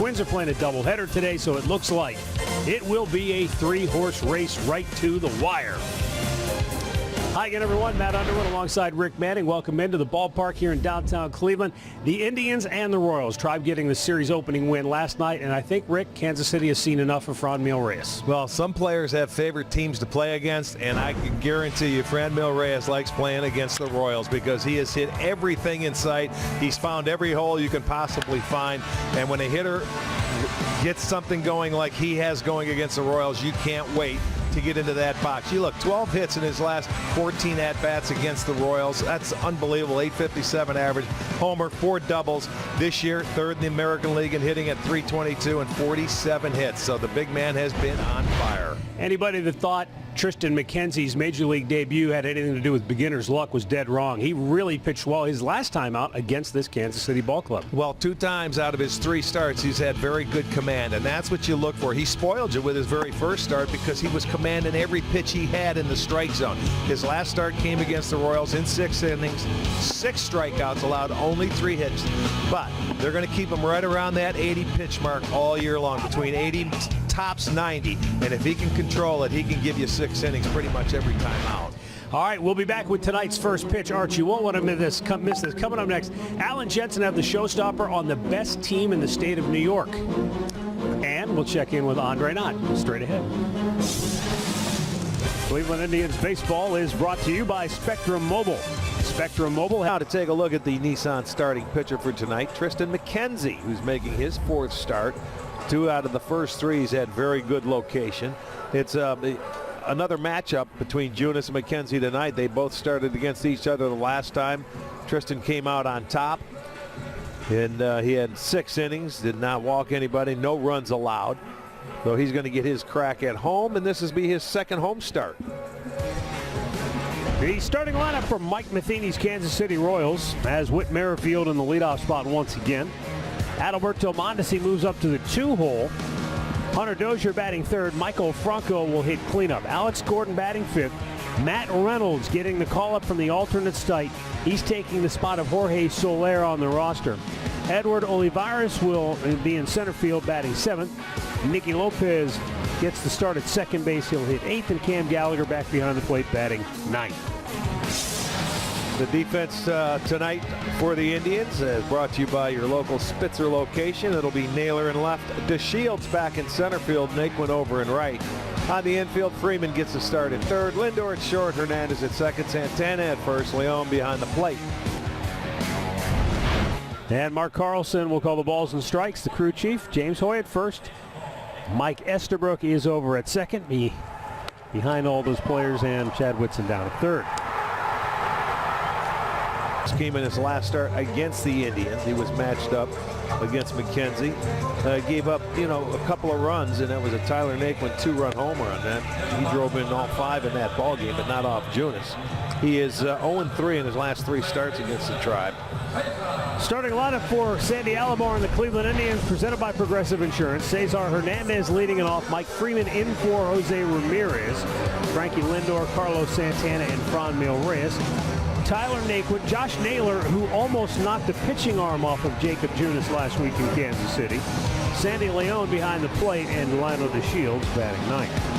Twins are playing a doubleheader today, so it looks like it will be a three-horse race right to the wire. Hi again, everyone. Matt Underwood alongside Rick Manning. Welcome into the ballpark here in downtown Cleveland. The Indians and the Royals tried getting the series opening win last night, and I think, Rick, Kansas City has seen enough of Franmil Reyes. Well, some players have favorite teams to play against, and I can guarantee you Franmil Reyes likes playing against the Royals because he has hit everything in sight. He's found every hole you can possibly find, and when a hitter gets something going like he has going against the Royals, you can't wait to get into that box. You look, 12 hits in his last 14 at-bats against the Royals. That's unbelievable. 857 average, homer, 4 doubles. This year, third in the American League in hitting at 322 and 47 hits. So the big man has been on fire. Anybody that thought Tristan McKenzie's Major League debut had anything to do with beginner's luck was dead wrong. He really pitched well his last time out against this Kansas City ball club. Well, 2 times out of his 3 starts, he's had very good command, and that's what you look for. He spoiled you with his very first start because he was commanding every pitch he had in the strike zone. His last start came against the Royals in 6 innings, 6 strikeouts, allowed only 3 hits. But they're going to keep him right around that 80 pitch mark all year long, between 80 tops 90, and if he can control it, he can give you 6 innings pretty much every time out. All right, we'll be back with tonight's first pitch. Archie, you won't want to miss this. Coming up next, Alan Jensen have the showstopper on the best team in the state of New York. And we'll check in with Andre Knott straight ahead. Cleveland Indians baseball is brought to you by Spectrum Mobile. Spectrum Mobile. Now to take a look at the Nissan starting pitcher for tonight, Tristan McKenzie, who's making his 4th start. 2 out of the first 3 he's had very good location. It's another matchup between Junis and McKenzie tonight. They both started against each other the last time. Tristan came out on top, and he had 6 innings, did not walk anybody, no runs allowed. So he's going to get his crack at home, and this will be his 2nd home start. The starting lineup for Mike Matheny's Kansas City Royals has Whit Merrifield in the leadoff spot once again. Adalberto Mondesi moves up to the 2-hole. Hunter Dozier batting 3rd. Michael Franco will hit cleanup. Alex Gordon batting 5th. Matt Reynolds getting the call-up from the alternate site. He's taking the spot of Jorge Soler on the roster. Edward Olivares will be in center field batting 7th. Nicky Lopez gets the start at second base. He'll hit 8th, and Cam Gallagher back behind the plate batting 9th. The defense tonight for the Indians is brought to you by your local Spitzer location. It'll be Naylor in left, DeShields back in center field, Naquin over in right. On the infield, Freeman gets the start at 3rd, Lindor at short, Hernandez at 2nd, Santana at 1st, Leon behind the plate. And Mark Carlson will call the balls and strikes. The crew chief, James Hoy at 1st. Mike Estabrook is over at 2nd, behind all those players, and Chad Whitson down at 3rd. Came in his last start against the Indians. He was matched up against McKenzie. Gave up, a couple of runs, and that was a Tyler Naquin 2-run homer on that. He drove in all 5 in that ball game, but not off Junis. He is 0-3 in his last 3 starts against the Tribe. Starting lineup for Sandy Alomar and the Cleveland Indians, presented by Progressive Insurance. Cesar Hernandez leading it off. Mike Freeman in for Jose Ramirez. Frankie Lindor, Carlos Santana, and Franmil Reyes. Tyler Naquin, Josh Naylor, who almost knocked the pitching arm off of Jacob Junis last week in Kansas City. Sandy Leon behind the plate, and Lionel DeShields batting 9th.